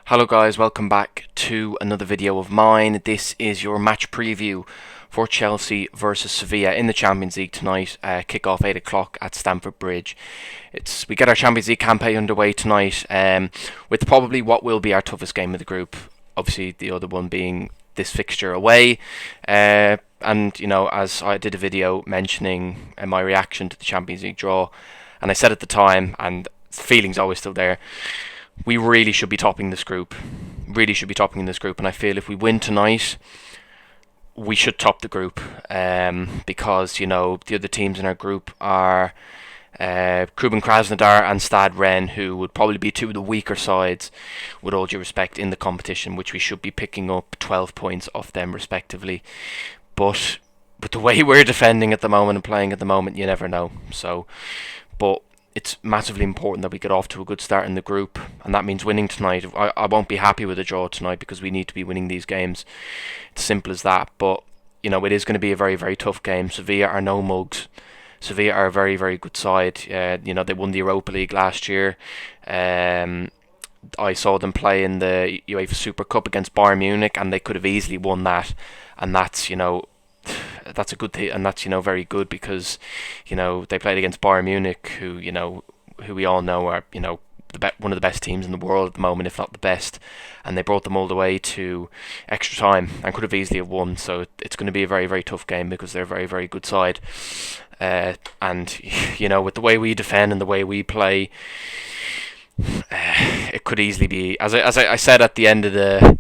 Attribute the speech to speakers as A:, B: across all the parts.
A: Hello guys, welcome back to another video of mine. This is your match preview for Chelsea versus Sevilla in the Champions League tonight. Kick-off 8 o'clock at Stamford Bridge. We get our Champions League campaign underway tonight with probably what will be our toughest game of the group. Obviously the other one being this fixture away. And, you know, as I did a video mentioning my reaction to the Champions League draw, and I said at the time, and the feeling's always still there, we really should be topping this group. Really should be topping this group, and I feel if we win tonight, we should top the group. Because, you know, the other teams in our group are Kuban Krasnodar and Stade Rennes, who would probably be two of the weaker sides, with all due respect, in the competition, which we should be picking up 12 points off them respectively. But the way we're defending at the moment and playing at the moment, you never know. But it's massively important that we get off to a good start in the group, and that means winning tonight. I won't be happy with a draw tonight because we need to be winning these games. It's simple as that. But, you know, it is going to be a very, very tough game. Sevilla are no mugs. Sevilla are a very, very good side. You know, they won the Europa League last year. I saw them play in the UEFA Super Cup against Bayern Munich, and they could have easily won that. And that's, you know, that's a good thing, and that's, you know, very good because, you know, they played against Bayern Munich, who we all know are, you know, one of the best teams in the world at the moment, if not the best, and they brought them all the way to extra time and could have easily have won. So it's going to be a very, very tough game because they're a very, very good side, and, you know, with the way we defend and the way we play, it could easily be, as I said at the end of the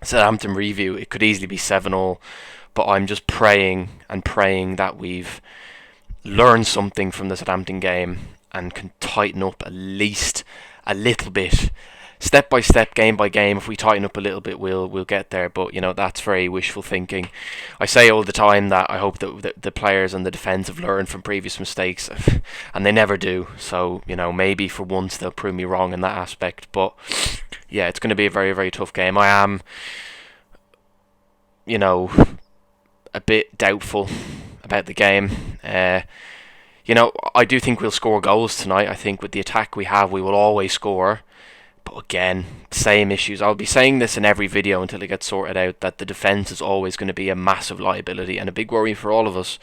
A: Southampton review, it could easily be 7-all. But I'm just praying and praying that we've learned something from the Southampton game and can tighten up at least a little bit, step by step, game by game. If we tighten up a little bit, we'll get there. But, you know, that's very wishful thinking. I say all the time that I hope that the players and the defence have learned from previous mistakes, and they never do. So, you know, maybe for once they'll prove me wrong in that aspect. But yeah, it's going to be a very, very tough game. I am, you know, a bit doubtful about the game. You know, I do think we'll score goals tonight. I think with the attack we have, we will always score. But again, same issues. I'll be saying this in every video until it gets sorted out, that the defence is always going to be a massive liability and a big worry for all of us.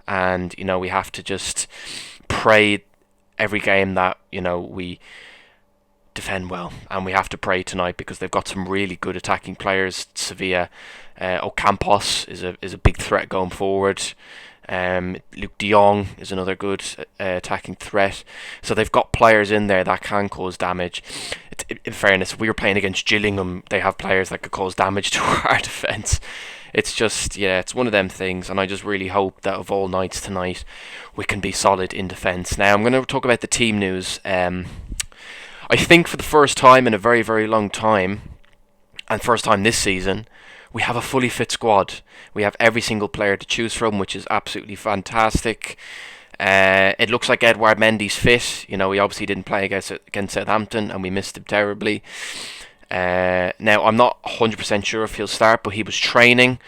A: And, you know, we have to just pray every game that, you know, we defend well, and we have to pray tonight because they've got some really good attacking players. Sevilla, Ocampos is a big threat going forward. Luke De Jong is another good attacking threat. So they've got players in there that can cause damage. In fairness, if we were playing against Gillingham, they have players that could cause damage to our defence. It's just, yeah, it's one of them things, and I just really hope that of all nights tonight, we can be solid in defence. Now, I'm going to talk about the team news. I think for the first time in a very, very long time, and first time this season, we have a fully fit squad. We have every single player to choose from, which is absolutely fantastic. It looks like Edouard Mendy's fit. You know, he obviously didn't play against Southampton, and we missed him terribly. Now, I'm not 100% sure if he'll start, but he was training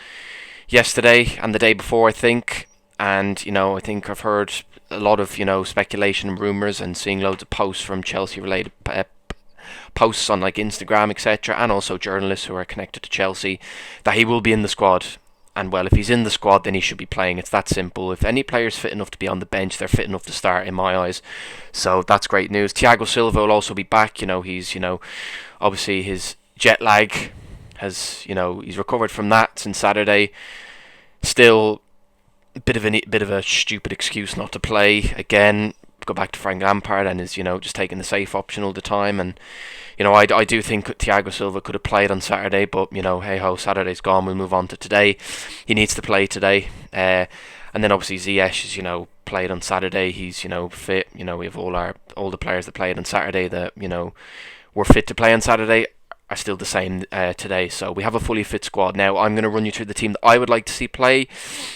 A: yesterday and the day before, I think. And, you know, I think I've heard a lot of, you know, speculation and rumours, and seeing loads of posts from Chelsea related posts on like Instagram, etc., and also journalists who are connected to Chelsea, that he will be in the squad. And well, if he's in the squad, then he should be playing. It's that simple. If any player's fit enough to be on the bench, they're fit enough to start in my eyes. So that's great news. Thiago Silva will also be back. You know, he's, you know, obviously his jet lag has, you know, he's recovered from that since Saturday. Still bit of a stupid excuse not to play again. Go back to Frank Lampard and is, you know, just taking the safe option all the time. And, you know, I do think Thiago Silva could have played on Saturday, but, you know, hey ho, Saturday's gone. We'll move on to today. He needs to play today. And then obviously Ziyech is, you know, played on Saturday. He's, you know, fit. You know, we have all the players that played on Saturday that, you know, were fit to play on Saturday are still the same today. So we have a fully fit squad. Now I'm going to run you through the team that I would like to see play,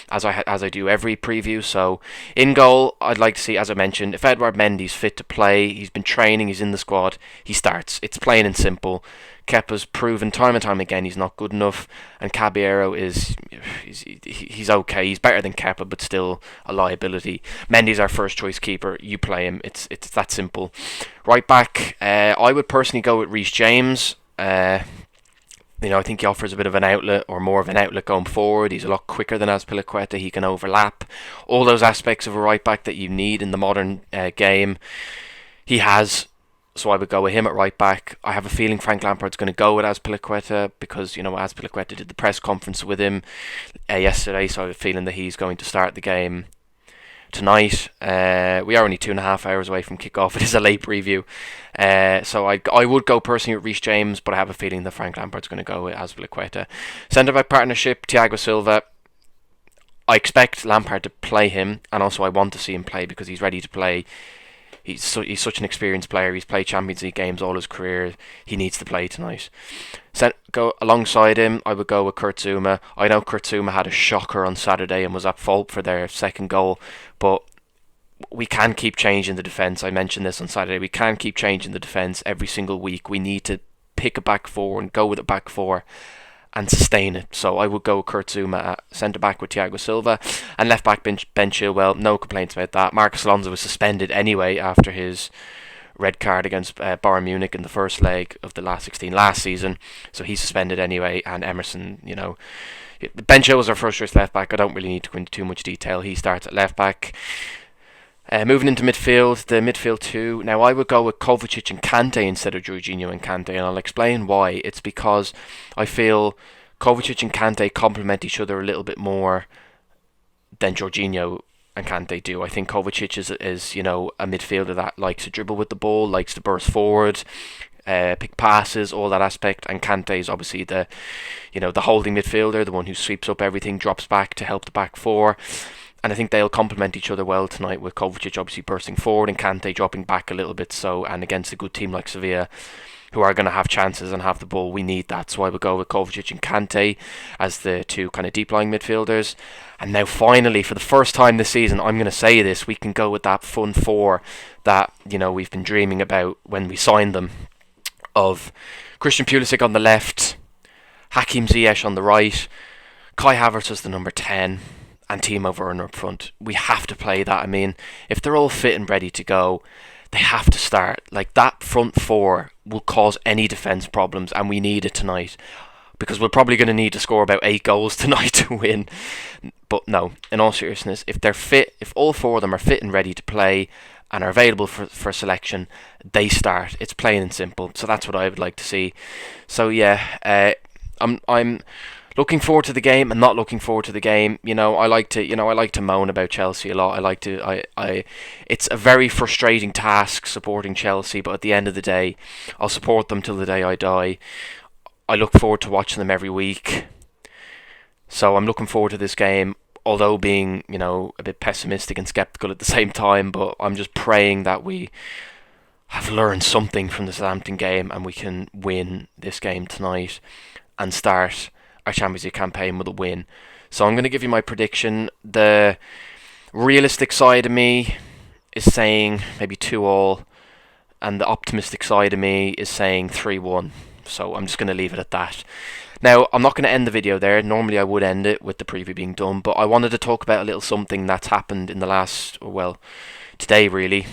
A: as I do every preview. So in goal, I'd like to see, as I mentioned, if Edouard Mendy's fit to play, he's been training, he's in the squad, he starts. It's plain and simple. Kepa's proven time and time again he's not good enough, and Caballero he's okay. He's better than Kepa, but still a liability. Mendy's our first choice keeper. You play him. It's that simple. Right back, I would personally go with Reece James. I think he offers a bit of an outlet, or more of an outlet going forward. He's a lot quicker than Azpilicueta. He can overlap. All those aspects of a right back that you need in the modern game, he has. So I would go with him at right back. I have a feeling Frank Lampard's going to go with Azpilicueta because, Azpilicueta did the press conference with him yesterday, so I have a feeling that he's going to start the game tonight. We are only 2.5 hours away from kick-off. It is a late preview. So I would go personally with Reece James, but I have a feeling that Frank Lampard's going to go with Azpilicueta. Centre-back partnership, Thiago Silva. I expect Lampard to play him, and also I want to see him play because he's ready to play. He's such an experienced player. He's played Champions League games all his career. He needs to play tonight. Go alongside him, I would go with Kurt Zouma. I know Kurt Zouma had a shocker on Saturday and was at fault for their second goal, but we can keep changing the defence. I mentioned this on Saturday. We can keep changing the defence every single week. We need to pick a back four and go with a back four and sustain it. So I would go with Kurt Zouma at centre back with Thiago Silva, and left back Ben Chilwell. No complaints about that. Marcus Alonso was suspended anyway after his red card against Bayern Munich in the first leg of the last 16 last season, so he's suspended anyway. And Emerson, Ben Chilwell's our first choice left back. I don't really need to go into too much detail. He starts at left back. Moving into midfield, the midfield two. Now I would go with Kovacic and Kante instead of Jorginho and Kante, and I'll explain why. It's because I feel Kovacic and Kante complement each other a little bit more than Jorginho and Kante do. I think Kovacic is a midfielder that likes to dribble with the ball, likes to burst forward, pick passes, all that aspect. And Kante is obviously the holding midfielder, the one who sweeps up everything, drops back to help the back four. And I think they'll complement each other well tonight, with Kovacic obviously bursting forward and Kante dropping back a little bit. And against a good team like Sevilla, who are going to have chances and have the ball, we need that. So I would go with Kovacic and Kante as the two kind of deep-lying midfielders. And now finally, for the first time this season, I'm going to say this, we can go with that front four that, we've been dreaming about when we signed them, of Christian Pulisic on the left, Hakim Ziyech on the right, Kai Havertz as the number 10, and Timo Werner up front. We have to play that. I mean, if they're all fit and ready to go, they have to start. Like, that front four will cause any defence problems, and we need it tonight, because we're probably going to need to score about 8 goals tonight to win. But no, in all seriousness, if they're fit, if all four of them are fit and ready to play and are available for selection, they start. It's plain and simple. So that's what I would like to see. So yeah, I'm looking forward to the game and not looking forward to the game. I like to moan about Chelsea a lot. It's a very frustrating task supporting Chelsea, but at the end of the day, I'll support them till the day I die. I look forward to watching them every week. So I'm looking forward to this game, although being, a bit pessimistic and skeptical at the same time, but I'm just praying that we have learned something from the Southampton game and we can win this game tonight and start our Champions League campaign with a win. So I'm going to give you my prediction. The realistic side of me is saying maybe 2-2, and the optimistic side of me is saying 3-1. So I'm just going to leave it at that. Now, I'm not going to end the video there. Normally I would end it with the preview being done, but I wanted to talk about a little something that's happened in the today really,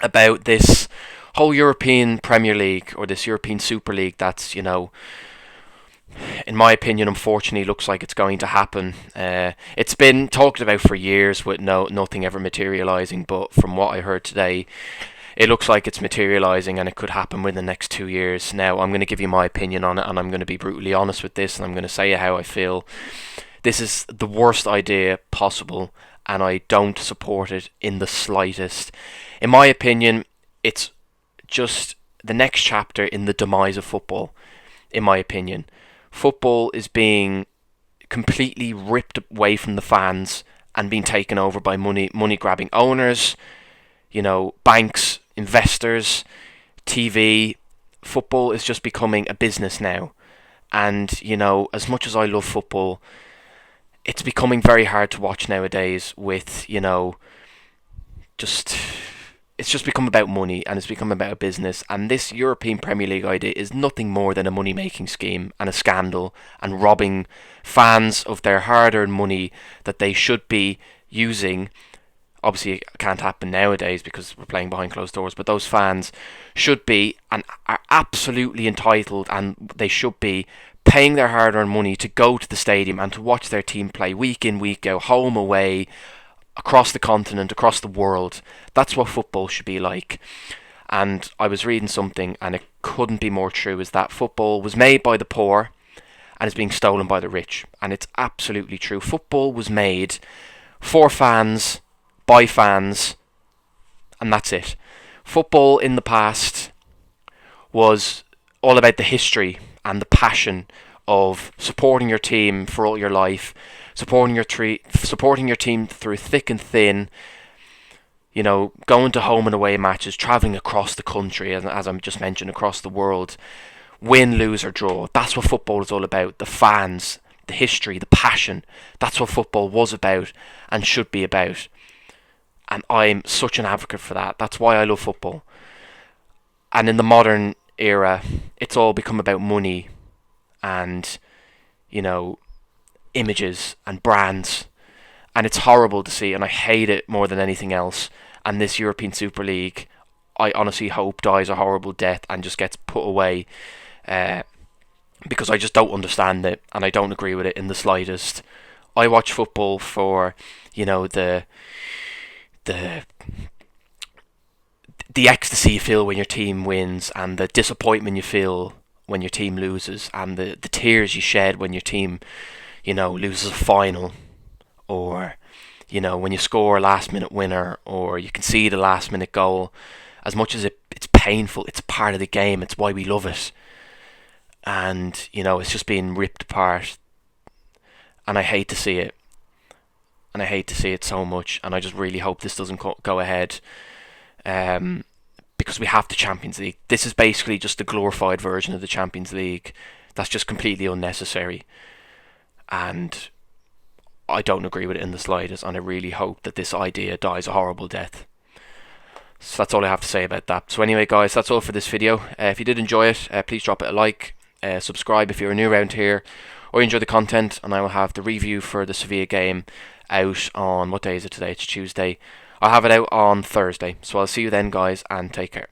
A: about this whole European Premier League, or this European Super League that's, in my opinion, unfortunately, looks like it's going to happen. It's been talked about for years with nothing ever materialising, but from what I heard today, it looks like it's materialising and it could happen within the next 2 years. Now, I'm going to give you my opinion on it, and I'm going to be brutally honest with this, and I'm going to say how I feel. This is the worst idea possible, and I don't support it in the slightest. In my opinion, it's just the next chapter in the demise of football, in my opinion. Football is being completely ripped away from the fans and being taken over by money-grabbing owners, banks, investors, TV. Football is just becoming a business now. And, as much as I love football, it's becoming very hard to watch nowadays with, it's just become about money, and it's become about a business. And this European Premier League idea is nothing more than a money-making scheme and a scandal, and robbing fans of their hard-earned money that they should be using Obviously, it can't happen nowadays because we're playing behind closed doors, but those fans should be and are absolutely entitled, and they should be paying their hard-earned money to go to the stadium and to watch their team play week in, week out, home, away, across the continent, across the world. That's what football should be like. And I was reading something, and it couldn't be more true, is that football was made by the poor and is being stolen by the rich. And it's absolutely true. Football was made for fans, by fans, and that's it. Football in the past was all about the history and the passion of supporting your team for all your life, supporting your team through thick and thin, going to home and away matches, travelling across the country, as I just mentioned, across the world, win, lose or draw. That's what football is all about. The fans, the history, the passion. That's what football was about and should be about. And I'm such an advocate for that. That's why I love football. And in the modern era, it's all become about money and, images and brands. And it's horrible to see, and I hate it more than anything else. And this European Super League, I honestly hope dies a horrible death and just gets put away, because I just don't understand it, and I don't agree with it in the slightest. I watch football for, the ecstasy you feel when your team wins, and the disappointment you feel when your team loses, and the tears you shed when your team, loses a final, or when you score a last minute winner, or you concede a last minute goal. As much as it's painful, it's part of the game. It's why we love it. And it's just being ripped apart, and I hate to see it. And I hate to see it so much, and I just really hope this doesn't go ahead, because we have the Champions League. This is basically just a glorified version of the Champions League that's just completely unnecessary, and I don't agree with it in the slightest, and I really hope that this idea dies a horrible death. So that's all I have to say about that. So anyway, guys, that's all for this video. If you did enjoy it, please drop it a like, subscribe if you're new around here, or you enjoy the content, and I will have the review for the Sevilla game out on, what day is it today? It's Tuesday. I'll have it out on Thursday. So I'll see you then, guys, and take care.